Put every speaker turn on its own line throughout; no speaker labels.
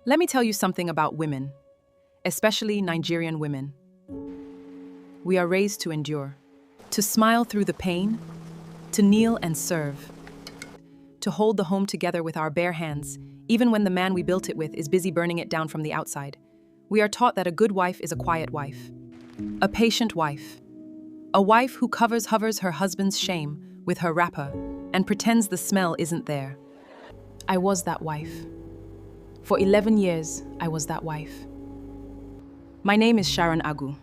Let me tell you something about women, especially Nigerian women. We are raised to endure, to smile through the pain, to kneel and serve, to hold the home together with our bare hands, even when the man we built it with is busy burning it down from the outside. We are taught that a good wife is a quiet wife, a patient wife, a wife who hovers her husband's shame with her wrapper and pretends the smell isn't there. I was that wife. For 11 years, I was that wife. My name is Sharon Agu,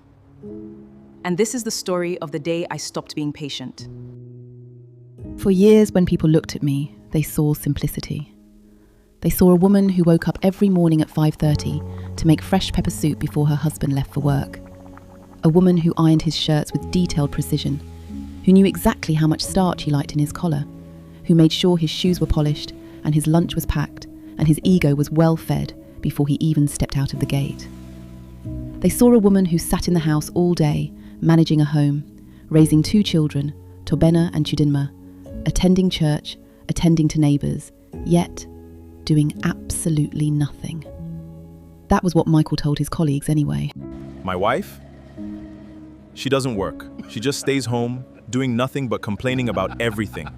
and this is the story of the day I stopped being patient.
For years, when people looked at me, they saw simplicity. They saw a woman who woke up every morning at 5:30 to make fresh pepper soup before her husband left for work. A woman who ironed his shirts with detailed precision, who knew exactly how much starch he liked in his collar, who made sure his shoes were polished and his lunch was packed and his ego was well fed before he even stepped out of the gate. They saw a woman who sat in the house all day, managing a home, raising 2 children, Tobena and Chidinma, attending church, attending to neighbours, yet doing absolutely nothing. That was what Michael told his colleagues anyway.
My wife? She doesn't work. She just stays home, doing nothing but complaining about everything.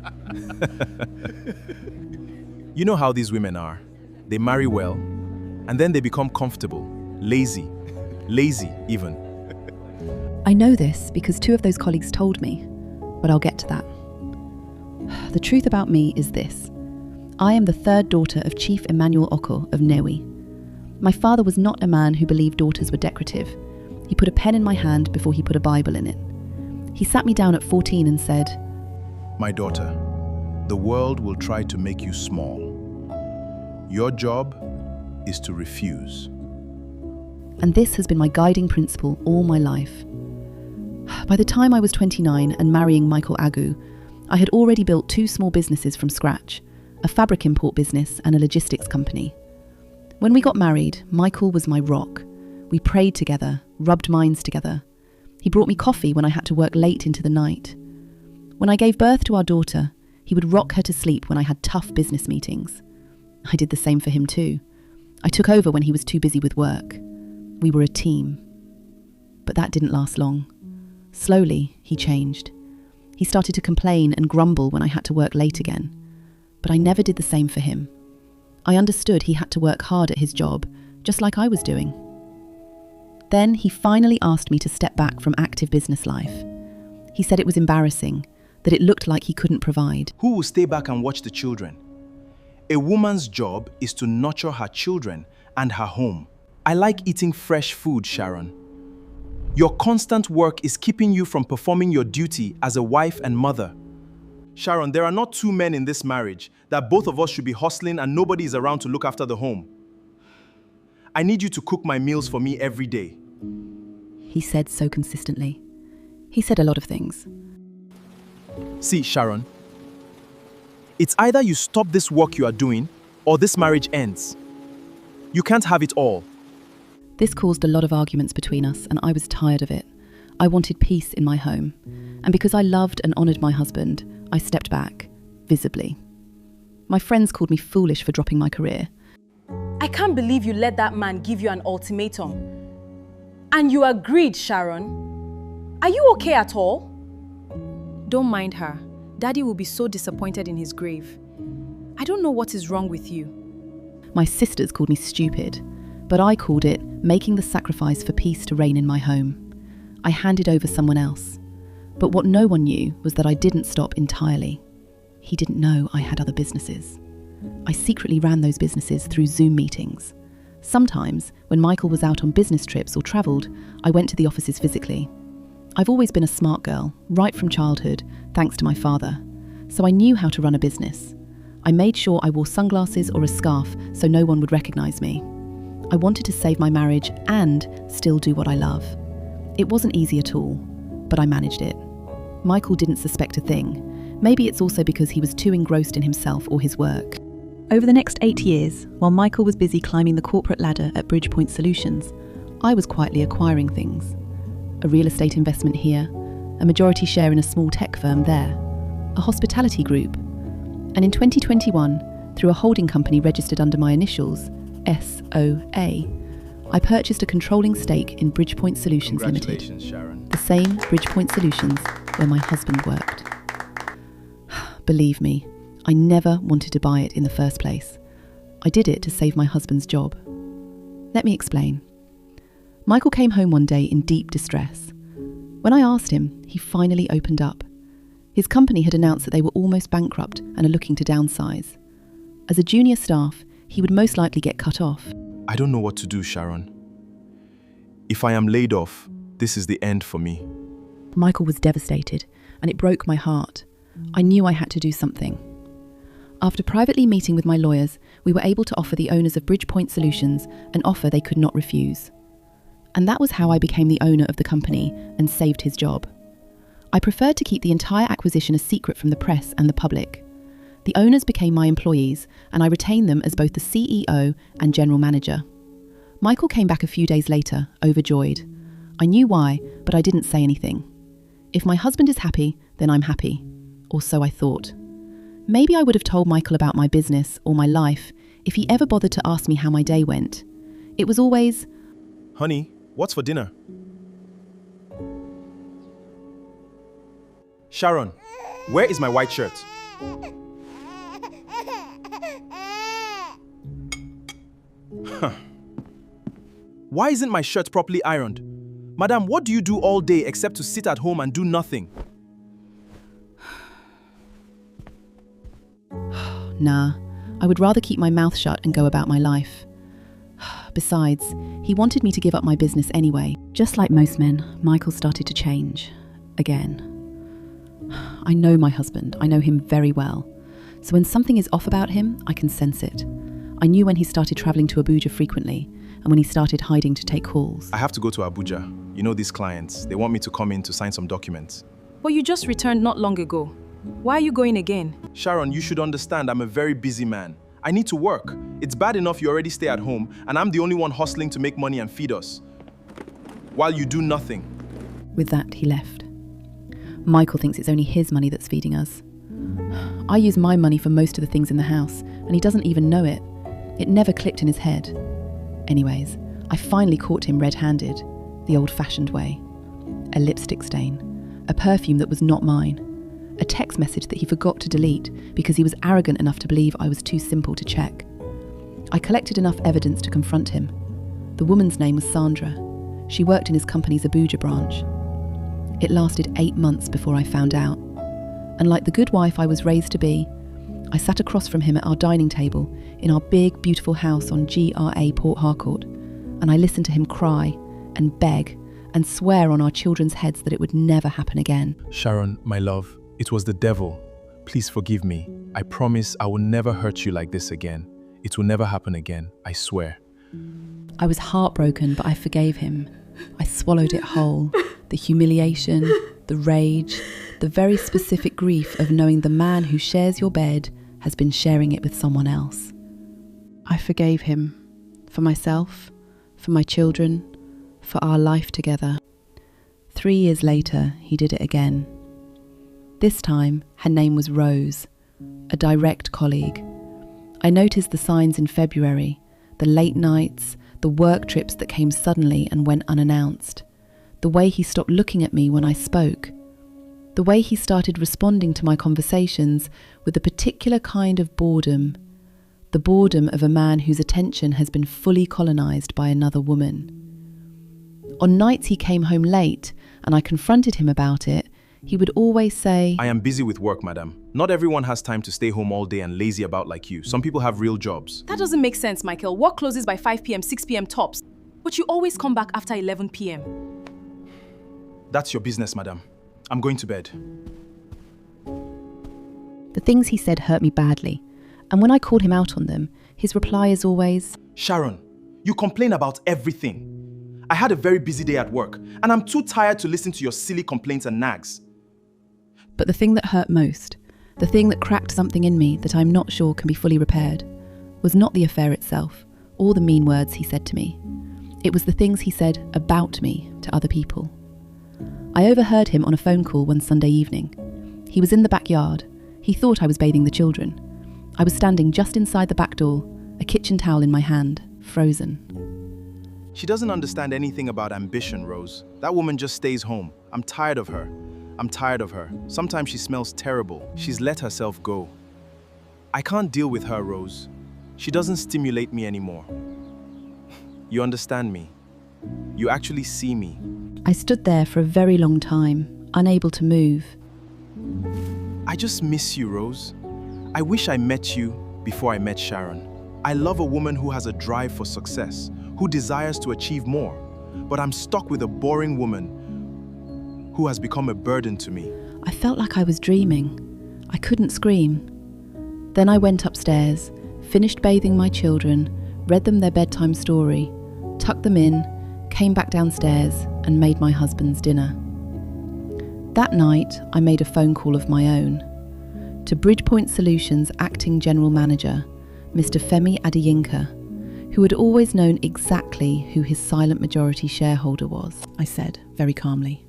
You know how these women are. They marry well, and then they become comfortable, lazy even.
I know this because 2 of those colleagues told me, but I'll get to that. The truth about me is this. I am the 3rd daughter of Chief Emmanuel Oko of Newi. My father was not a man who believed daughters were decorative. He put a pen in my hand before he put a Bible in it. He sat me down at 14 and said,
My daughter, the world will try to make you small. Your job is to refuse.
And this has been my guiding principle all my life. By the time I was 29 and marrying Michael Agu, I had already built 2 small businesses from scratch, a fabric import business and a logistics company. When we got married, Michael was my rock. We prayed together, rubbed minds together. He brought me coffee when I had to work late into the night. When I gave birth to our daughter, he would rock her to sleep when I had tough business meetings. I did the same for him too. I took over when he was too busy with work. We were a team. But that didn't last long. Slowly, he changed. He started to complain and grumble when I had to work late again. But I never did the same for him. I understood he had to work hard at his job, just like I was doing. Then he finally asked me to step back from active business life. He said it was embarrassing, that it looked like he couldn't provide.
Who will stay back and watch the children? A woman's job is to nurture her children and her home. I like eating fresh food, Sharon. Your constant work is keeping you from performing your duty as a wife and mother. Sharon, there are not 2 men in this marriage that both of us should be hustling and nobody is around to look after the home. I need you to cook my meals for me every day.
He said so consistently. He said a lot of things.
See, Sharon, it's either you stop this work you are doing or this marriage ends. You can't have it all.
This caused a lot of arguments between us, and I was tired of it. I wanted peace in my home. And because I loved and honoured my husband, I stepped back, visibly. My friends called me foolish for dropping my career.
I can't believe you let that man give you an ultimatum. And you agreed, Sharon. Are you okay at all? Don't mind her. Daddy will be so disappointed in his grave. I don't know what is wrong with you.
My sisters called me stupid, but I called it making the sacrifice for peace to reign in my home. I handed over someone else. But what no one knew was that I didn't stop entirely. He didn't know I had other businesses. I secretly ran those businesses through Zoom meetings. Sometimes, when Michael was out on business trips or travelled, I went to the offices physically. I've always been a smart girl, right from childhood, thanks to my father. So I knew how to run a business. I made sure I wore sunglasses or a scarf so no one would recognise me. I wanted to save my marriage and still do what I love. It wasn't easy at all, but I managed it. Michael didn't suspect a thing. Maybe it's also because he was too engrossed in himself or his work. Over the next 8 years, while Michael was busy climbing the corporate ladder at Bridgepoint Solutions, I was quietly acquiring things. A real estate investment here, a majority share in a small tech firm there, a hospitality group. And in 2021, through a holding company registered under my initials, SOA, I purchased a controlling stake in Bridgepoint Solutions Limited,
Congratulations, Sharon.
the same Bridgepoint Solutions where my husband worked. Believe me, I never wanted to buy it in the first place. I did it to save my husband's job. Let me explain. Michael came home one day in deep distress. When I asked him, he finally opened up. His company had announced that they were almost bankrupt and are looking to downsize. As a junior staff, he would most likely get cut off.
I don't know what to do, Sharon. If I am laid off, this is the end for me.
Michael was devastated, and it broke my heart. I knew I had to do something. After privately meeting with my lawyers, we were able to offer the owners of Bridgepoint Solutions an offer they could not refuse. And that was how I became the owner of the company and saved his job. I preferred to keep the entire acquisition a secret from the press and the public. The owners became my employees, and I retained them as both the CEO and general manager. Michael came back a few days later, overjoyed. I knew why, but I didn't say anything. If my husband is happy, then I'm happy. Or so I thought. Maybe I would have told Michael about my business or my life if he ever bothered to ask me how my day went. It was always,
Honey, what's for dinner? Sharon, where is my white shirt? Why isn't my shirt properly ironed? Madam, what do you do all day except to sit at home and do nothing?
nah, I would rather keep my mouth shut and go about my life. Besides, he wanted me to give up my business anyway. Just like most men, Michael started to change. Again. I know my husband. I know him very well. So when something is off about him, I can sense it. I knew when he started travelling to Abuja frequently, and when he started hiding to take calls.
I have to go to Abuja. You know these clients. They want me to come in to sign some documents.
But you just returned not long ago. Why are you going again?
Sharon, you should understand I'm a very busy man. I need to work. It's bad enough you already stay at home, and I'm the only one hustling to make money and feed us. While you do nothing.
With that, he left. Michael thinks it's only his money that's feeding us. I use my money for most of the things in the house, and he doesn't even know it. It never clicked in his head. Anyways, I finally caught him red-handed, the old-fashioned way. A lipstick stain, a perfume that was not mine, a text message that he forgot to delete because he was arrogant enough to believe I was too simple to check. I collected enough evidence to confront him. The woman's name was Sandra. She worked in his company's Abuja branch. It lasted 8 months before I found out. And like the good wife I was raised to be, I sat across from him at our dining table in our big, beautiful house on GRA Port Harcourt, and I listened to him cry and beg and swear on our children's heads that it would never happen again.
Sharon, my love, it was the devil. Please forgive me. I promise I will never hurt you like this again. It will never happen again, I swear.
I was heartbroken, but I forgave him. I swallowed it whole. The humiliation, the rage, the very specific grief of knowing the man who shares your bed has been sharing it with someone else. I forgave him. For myself, for my children, for our life together. 3 years later, he did it again. This time, her name was Rose, a direct colleague. I noticed the signs in February, the late nights, the work trips that came suddenly and went unannounced, the way he stopped looking at me when I spoke, the way he started responding to my conversations with a particular kind of boredom, the boredom of a man whose attention has been fully colonised by another woman. On nights he came home late and I confronted him about it, he would always say,
I am busy with work, madam. Not everyone has time to stay home all day and lazy about like you. Some people have real jobs.
That doesn't make sense, Michael. Work closes by 5 p.m., 6 p.m. tops. But you always come back after 11 p.m.
That's your business, madam. I'm going to bed.
The things he said hurt me badly, and when I called him out on them, his reply is always,
Sharon, you complain about everything. I had a very busy day at work, and I'm too tired to listen to your silly complaints and nags.
But the thing that hurt most, the thing that cracked something in me that I'm not sure can be fully repaired, was not the affair itself, or the mean words he said to me. It was the things he said about me to other people. I overheard him on a phone call one Sunday evening. He was in the backyard. He thought I was bathing the children. I was standing just inside the back door, a kitchen towel in my hand, frozen.
She doesn't understand anything about ambition, Rose. That woman just stays home. I'm tired of her. I'm tired of her. Sometimes she smells terrible. She's let herself go. I can't deal with her, Rose. She doesn't stimulate me anymore. You understand me. You actually see me.
I stood there for a very long time, unable to move.
I just miss you, Rose. I wish I met you before I met Sharon. I love a woman who has a drive for success, who desires to achieve more. But I'm stuck with a boring woman who has become a burden to me.
I felt like I was dreaming. I couldn't scream. Then I went upstairs, finished bathing my children, read them their bedtime story, tucked them in, came back downstairs and made my husband's dinner. That night, I made a phone call of my own to Bridgepoint Solutions acting general manager, Mr. Femi Adeyinka, who had always known exactly who his silent majority shareholder was, I said very calmly.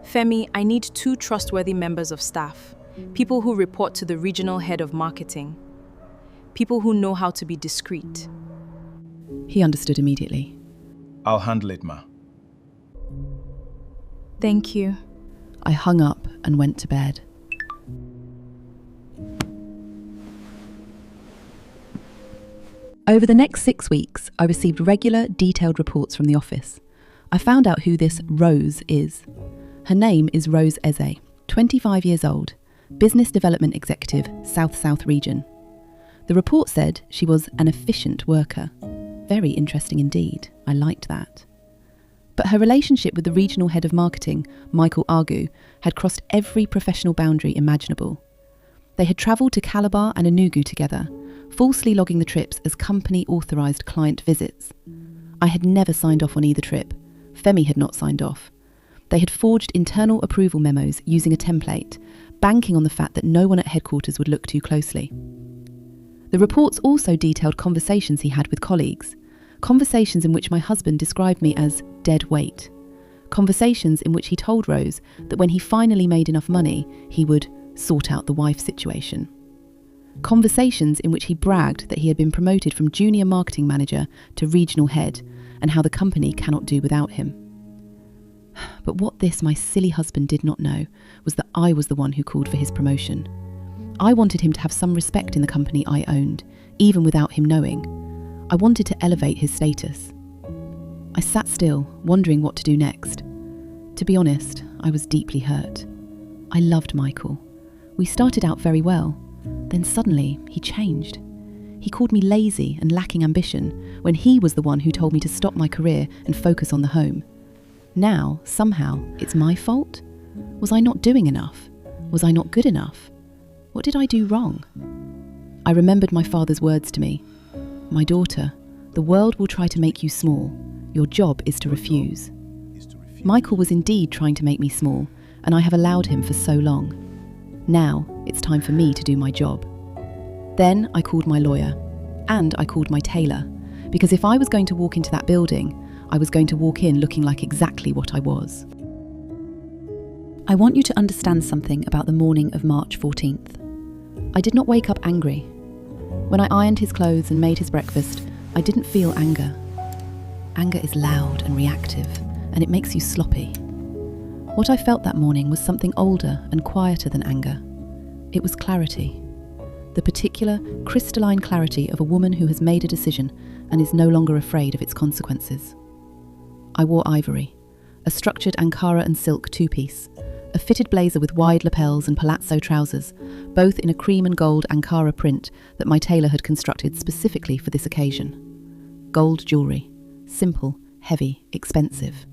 Femi, I need 2 trustworthy members of staff, people who report to the regional head of marketing, people who know how to be discreet.
He understood immediately.
I'll handle it, Ma.
Thank you.
I hung up and went to bed. Over the next 6 weeks, I received regular, detailed reports from the office. I found out who this Rose is. Her name is Rose Eze, 25 years old, Business Development Executive, South-South region. The report said she was an efficient worker. Very interesting indeed. I liked that. But her relationship with the regional head of marketing, Michael Agu, had crossed every professional boundary imaginable. They had travelled to Calabar and Enugu together, falsely logging the trips as company-authorised client visits. I had never signed off on either trip. Femi had not signed off. They had forged internal approval memos using a template, banking on the fact that no one at headquarters would look too closely. The reports also detailed conversations he had with colleagues, conversations in which my husband described me as dead weight, conversations in which he told Rose that when he finally made enough money, he would sort out the wife situation. Conversations in which he bragged that he had been promoted from junior marketing manager to regional head and how the company cannot do without him. But what this my silly husband did not know was that I was the one who called for his promotion. I wanted him to have some respect in the company I owned, even without him knowing. I wanted to elevate his status. I sat still, wondering what to do next. To be honest, I was deeply hurt. I loved Michael. We started out very well. Then suddenly, he changed. He called me lazy and lacking ambition when he was the one who told me to stop my career and focus on the home. Now, somehow, it's my fault? Was I not doing enough? Was I not good enough? What did I do wrong? I remembered my father's words to me. My daughter, the world will try to make you small. Your job is to refuse. Michael was indeed trying to make me small, and I have allowed him for so long. Now, it's time for me to do my job. Then I called my lawyer, and I called my tailor, because if I was going to walk into that building, I was going to walk in looking like exactly what I was. I want you to understand something about the morning of March 14th. I did not wake up angry. When I ironed his clothes and made his breakfast, I didn't feel anger. Anger is loud and reactive, and it makes you sloppy. What I felt that morning was something older and quieter than anger. It was clarity. The particular, crystalline clarity of a woman who has made a decision and is no longer afraid of its consequences. I wore ivory, a structured Ankara and silk two-piece, a fitted blazer with wide lapels and palazzo trousers, both in a cream and gold Ankara print that my tailor had constructed specifically for this occasion. Gold jewellery, simple, heavy, expensive.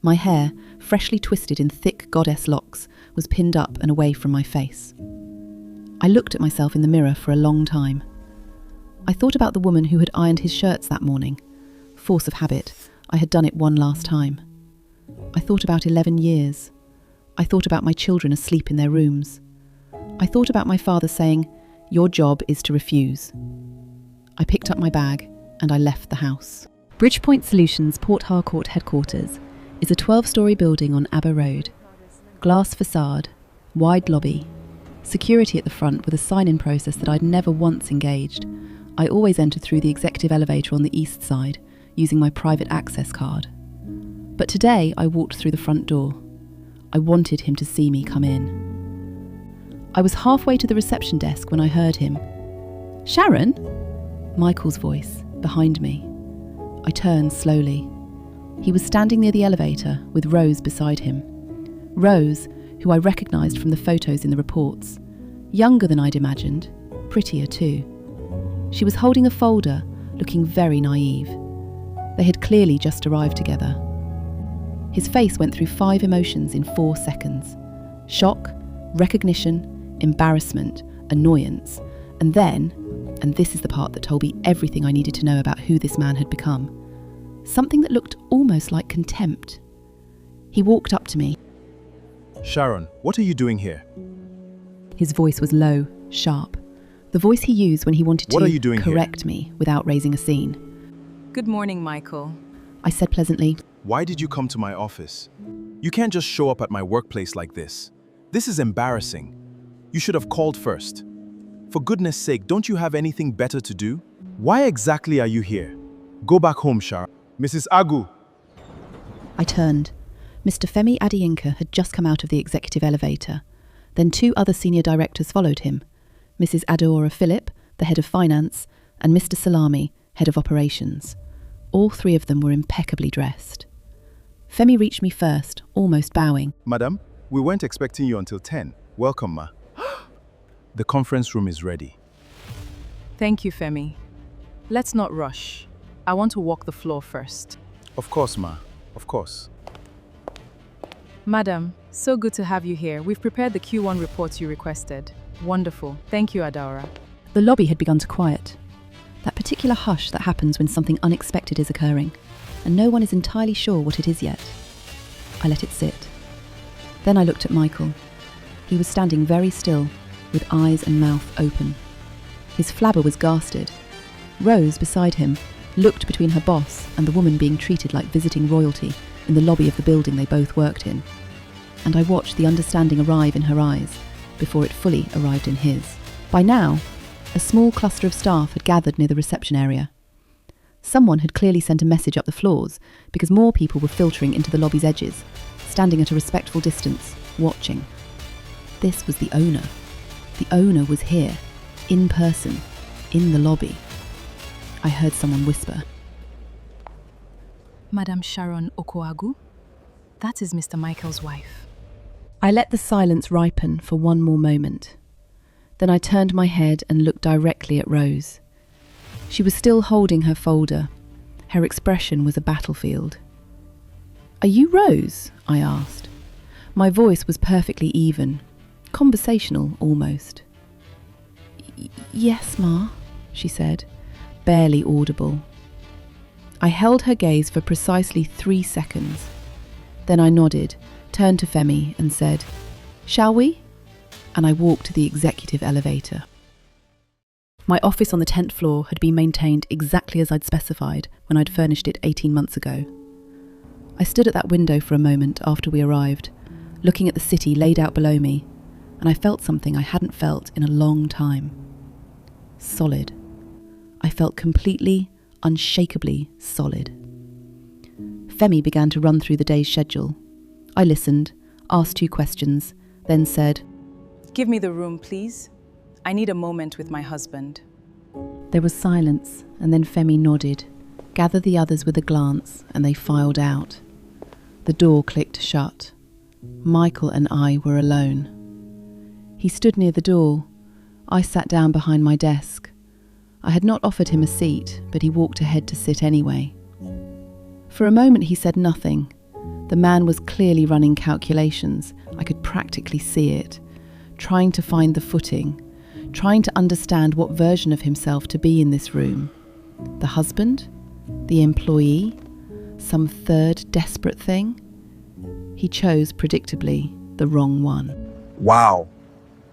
My hair, freshly twisted in thick goddess locks, was pinned up and away from my face. I looked at myself in the mirror for a long time. I thought about the woman who had ironed his shirts that morning. Force of habit, I had done it one last time. I thought about 11 years. I thought about my children asleep in their rooms. I thought about my father saying, "Your job is to refuse." I picked up my bag and I left the house. Bridgepoint Solutions Port Harcourt headquarters is a 12-storey building on Aber Road. Glass facade, wide lobby, security at the front with a sign-in process that I'd never once engaged. I always entered through the executive elevator on the east side, using my private access card. But today I walked through the front door. I wanted him to see me come in. I was halfway to the reception desk when I heard him. "Sharon?" Michael's voice, behind me. I turned slowly. He was standing near the elevator with Rose beside him. Rose, who I recognised from the photos in the reports. Younger than I'd imagined, prettier too. She was holding a folder, looking very naive. They had clearly just arrived together. His face went through 5 emotions in 4 seconds. Shock, recognition, embarrassment, annoyance, and then, and this is the part that told me everything I needed to know about who this man had become, something that looked almost like contempt. He walked up to me.
Sharon, what are you doing here?
His voice was low, sharp. The voice he used when he wanted
What are you doing
to correct me without raising a scene.
Good morning, Michael.
I said pleasantly,
Why did you come to my office? You can't just show up at my workplace like this. This is embarrassing. You should have called first. For goodness sake, don't you have anything better to do? Why exactly are you here? Go back home, Sharon. Mrs. Agu.
I turned. Mr. Femi Adeyinka had just come out of the executive elevator. Then 2 other senior directors followed him. Mrs. Adora Phillip, the head of finance, and Mr. Salami, head of operations. All 3 of them were impeccably dressed. Femi reached me first, almost bowing.
Madam, we weren't expecting you until 10. Welcome, ma. The conference room is ready.
Thank you, Femi. Let's not rush. I want to walk the floor first.
Of course, ma. Of course.
Madam, so good to have you here. We've prepared the Q1 reports you requested. Wonderful. Thank you, Adaura.
The lobby had begun to quiet. That particular hush that happens when something unexpected is occurring, and no one is entirely sure what it is yet. I let it sit. Then I looked at Michael. He was standing very still, with eyes and mouth open. His flabber was garsted. Rose, beside him, looked between her boss and the woman being treated like visiting royalty in the lobby of the building they both worked in. And I watched the understanding arrive in her eyes before it fully arrived in his. By now, a small cluster of staff had gathered near the reception area. Someone had clearly sent a message up the floors because more people were filtering into the lobby's edges, standing at a respectful distance, watching. This was the owner. The owner was here, in person, in the lobby. I heard someone whisper.
Madam Sharon Agu? That is Mr. Michael's wife.
I let the silence ripen for one more moment. Then I turned my head and looked directly at Rose. She was still holding her folder. Her expression was a battlefield. "Are you Rose?" I asked. My voice was perfectly even, conversational almost. "Yes, Ma," she said, barely audible. I held her gaze for precisely 3 seconds. Then I nodded, turned to Femi and said, "Shall we?" And I walked to the executive elevator. My office on the 10th floor had been maintained exactly as I'd specified when I'd furnished it 18 months ago. I stood at that window for a moment after we arrived, looking at the city laid out below me, and I felt something I hadn't felt in a long time. Solid. I felt completely, unshakably solid. Femi began to run through the day's schedule. I listened, asked 2 questions, then said,
Give me the room, please. I need a moment with my husband.
There was silence, and then Femi nodded, gathered the others with a glance, and they filed out. The door clicked shut. Michael and I were alone. He stood near the door. I sat down behind my desk. I had not offered him a seat, but he walked ahead to sit anyway. For a moment he said nothing. The man was clearly running calculations. I could practically see it, trying to find the footing, trying to understand what version of himself to be in this room. The husband? The employee? Some third desperate thing? He chose, predictably, the wrong one.
Wow.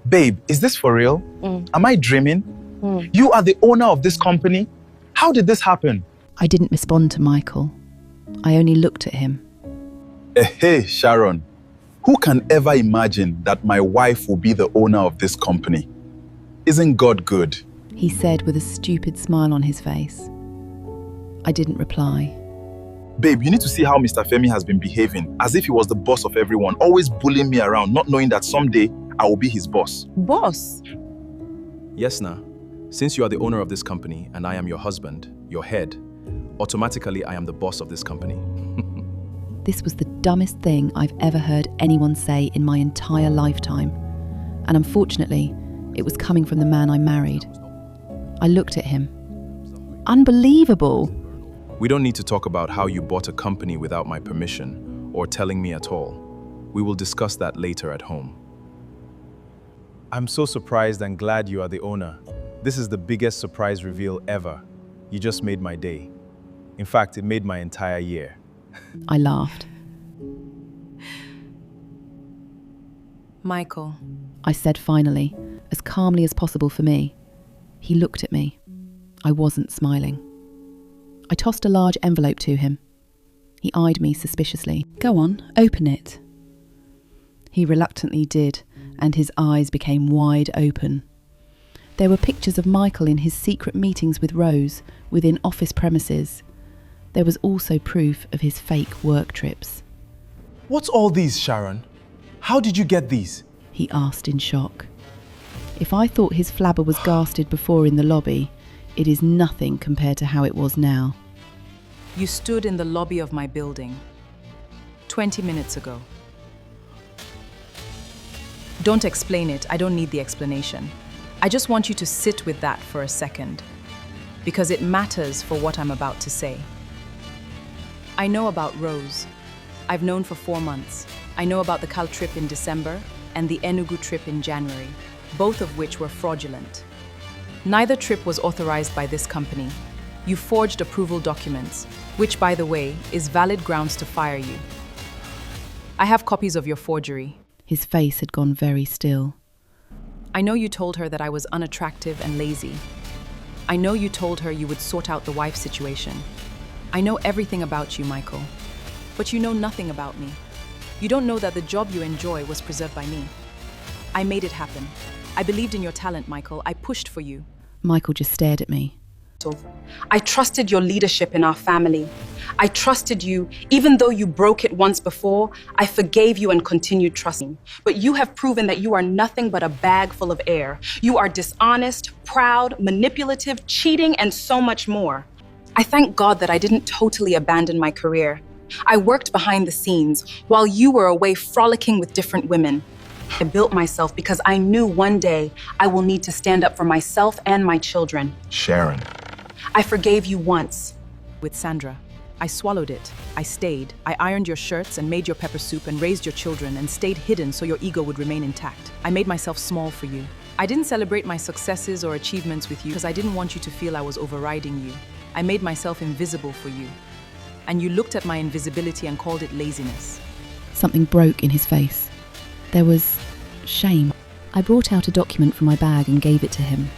Babe, is this for real? Am I dreaming? You are the owner of this company? How did this happen?
I didn't respond to Michael. I only looked at him.
Hey, Sharon. Who can ever imagine that my wife will be the owner of this company? Isn't God good?
he said with a stupid smile on his face. I didn't reply.
Babe, you need to see how Mr. Femi has been behaving, as if he was the boss of everyone, always bullying me around, not knowing that someday I will be his boss.
Boss?
Yes, Na. Since you are the owner of this company and I am your husband, your head, automatically I am the boss of this company.
This was the dumbest thing I've ever heard anyone say in my entire lifetime. And unfortunately, it was coming from the man I married. I looked at him. Unbelievable!
We don't need to talk about how you bought a company without my permission or telling me at all. We will discuss that later at home.
I'm so surprised and glad you are the owner. This is the biggest surprise reveal ever. You just made my day. In fact, it made my entire year.
I laughed.
Michael,
I said finally, as calmly as possible for me. He looked at me. I wasn't smiling. I tossed a large envelope to him. He eyed me suspiciously. Go on, open it. He reluctantly did, and his eyes became wide open. There were pictures of Michael in his secret meetings with Rose within office premises. There was also proof of his fake work trips.
What's all these, Sharon? How did you get these?
He asked in shock. If I thought his flabber was ghasted before in the lobby, it is nothing compared to how it was now.
you stood in the lobby of my building 20 minutes ago. Don't explain it. I don't need the explanation. I just want you to sit with that for a second, because it matters for what I'm about to say. I know about Rose. I've known for 4 months. I know about the Cal trip in December and the Enugu trip in January, both of which were fraudulent. Neither trip was authorized by this company. You forged approval documents, which, by the way, is valid grounds to fire you. I have copies of your forgery.
His face had gone very still.
I know you told her that I was unattractive and lazy. I know you told her you would sort out the wife situation. I know everything about you, Michael. But you know nothing about me. You don't know that the job you enjoy was preserved by me. I made it happen. I believed in your talent, Michael. I pushed for you.
Michael just stared at me.
I trusted your leadership in our family. I trusted you, even though you broke it once before. I forgave you and continued trusting. But you have proven that you are nothing but a bag full of air. You are dishonest, proud, manipulative, cheating, and so much more. I thank God that I didn't totally abandon my career. I worked behind the scenes while you were away frolicking with different women. I built myself because I knew one day I will need to stand up for myself and my children.
Sharon.
I forgave you once.
With Sandra, I swallowed it. I stayed. I ironed your shirts and made your pepper soup and raised your children and stayed hidden so your ego would remain intact. I made myself small for you. I didn't celebrate my successes or achievements with you because I didn't want you to feel I was overriding you. I made myself invisible for you. And you looked at my invisibility and called it laziness.
Something broke in his face. There was shame. I brought out a document from my bag and gave it to him.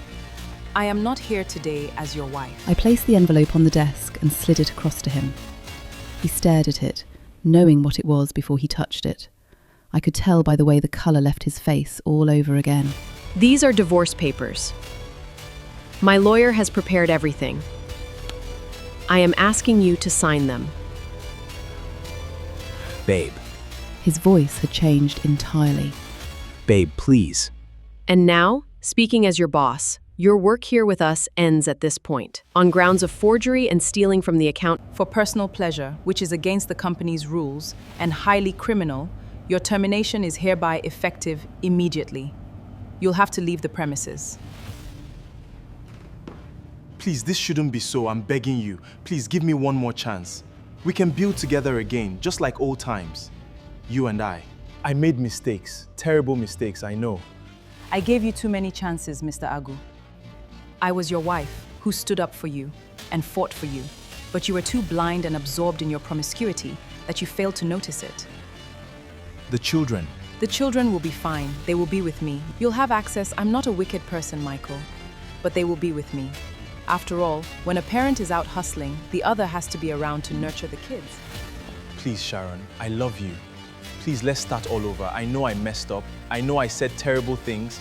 I am not here today as your wife.
I placed the envelope on the desk and slid it across to him. He stared at it, knowing what it was before he touched it. I could tell by the way the colour left his face all over again.
These are divorce papers. My lawyer has prepared everything. I am asking you to sign them.
Babe.
His voice had changed entirely.
Babe, please.
And now, speaking as your boss, your work here with us ends at this point, on grounds of forgery and stealing from the account.
For personal pleasure, which is against the company's rules and highly criminal, your termination is hereby effective immediately. You'll have to leave the premises.
Please, this shouldn't be so. I'm begging you. Please give me one more chance. We can build together again, just like old times. You and I. I made mistakes, terrible mistakes, I know.
I gave you too many chances, Mr. Agu. I was your wife, who stood up for you and fought for you, but you were too blind and absorbed in your promiscuity that you failed to notice it.
The children.
The children will be fine. They will be with me. You'll have access. I'm not a wicked person, Michael, but they will be with me. After all, when a parent is out hustling, the other has to be around to nurture the kids.
Please, Sharon, I love you. Please, let's start all over. I know I messed up. I know I said terrible things.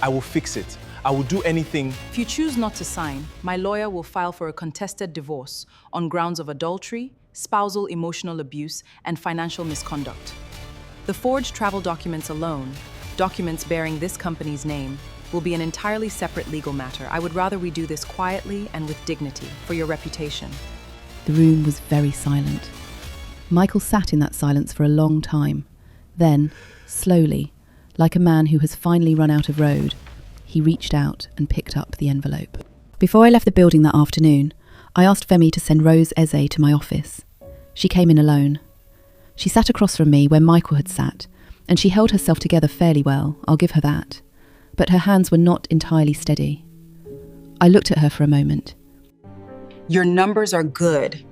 I will fix it. I will do anything.
If you choose not to sign, my lawyer will file for a contested divorce on grounds of adultery, spousal emotional abuse, and financial misconduct. The forged travel documents alone, documents bearing this company's name, will be an entirely separate legal matter. I would rather we do this quietly and with dignity for your reputation.
The room was very silent. Michael sat in that silence for a long time. Then, slowly, like a man who has finally run out of road, he reached out and picked up the envelope. Before I left the building that afternoon, I asked Femi to send Rose Eze to my office. She came in alone. She sat across from me where Michael had sat, and she held herself together fairly well, I'll give her that. But her hands were not entirely steady. I looked at her for a moment.
Your numbers are good.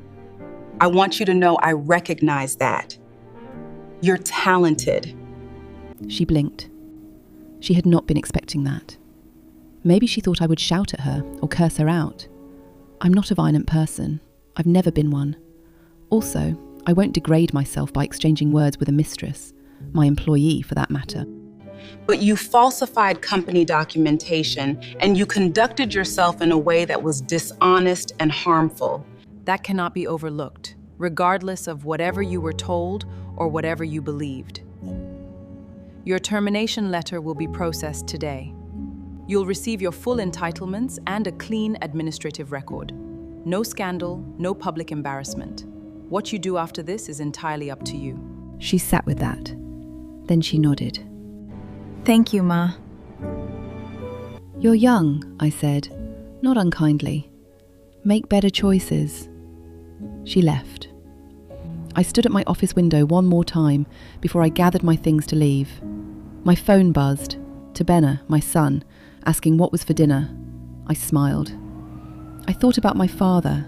I want you to know I recognize that. You're talented.
She blinked. She had not been expecting that. Maybe she thought I would shout at her or curse her out. I'm not a violent person. I've never been one. Also, I won't degrade myself by exchanging words with a mistress, my employee for that matter.
But you falsified company documentation and you conducted yourself in a way that was dishonest and harmful.
That cannot be overlooked, regardless of whatever you were told or whatever you believed. Your termination letter will be processed today. You'll receive your full entitlements and a clean administrative record. No scandal, no public embarrassment. What you do after this is entirely up to you.
She sat with that. Then she nodded.
Thank you, Ma.
You're young, I said, not unkindly. Make better choices. She left. I stood at my office window one more time before I gathered my things to leave. My phone buzzed. To Benna, my son, asking what was for dinner. I smiled. I thought about my father,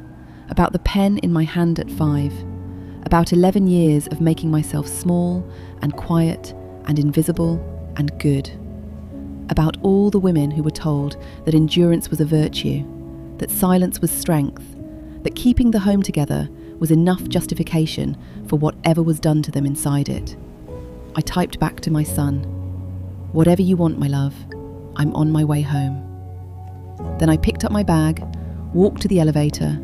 about the pen in my hand at 5, about 11 years of making myself small and quiet and invisible and good, about all the women who were told that endurance was a virtue, that silence was strength, that keeping the home together was enough justification for whatever was done to them inside it. I typed back to my son, "Whatever you want, my love, I'm on my way home." Then I picked up my bag, walked to the elevator,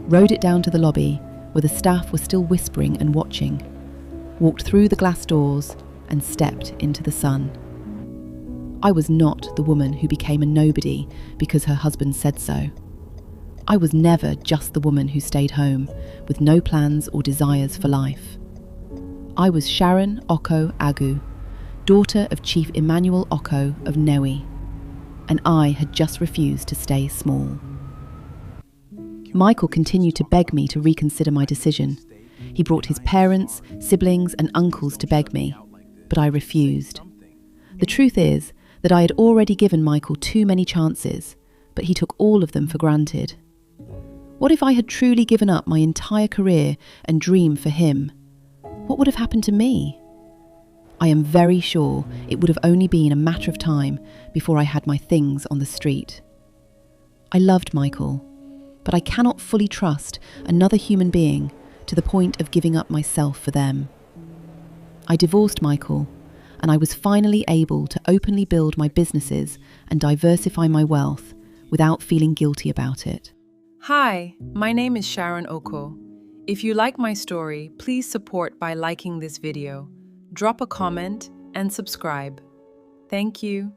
rode it down to the lobby where the staff were still whispering and watching, walked through the glass doors and stepped into the sun. I was not the woman who became a nobody because her husband said so. I was never just the woman who stayed home with no plans or desires for life. I was Sharon Agu, daughter of Chief Emmanuel Oko of Newi, and I had just refused to stay small. Michael continued to beg me to reconsider my decision. He brought his parents, siblings, and uncles to beg me, but I refused. The truth is that I had already given Michael too many chances, but he took all of them for granted. What if I had truly given up my entire career and dream for him? What would have happened to me? I am very sure it would have only been a matter of time before I had my things on the street. I loved Michael, but I cannot fully trust another human being to the point of giving up myself for them. I divorced Michael, and I was finally able to openly build my businesses and diversify my wealth without feeling guilty about it.
Hi, my name is Sharon Agu. If you like my story, please support by liking this video, drop a comment, and subscribe. Thank you.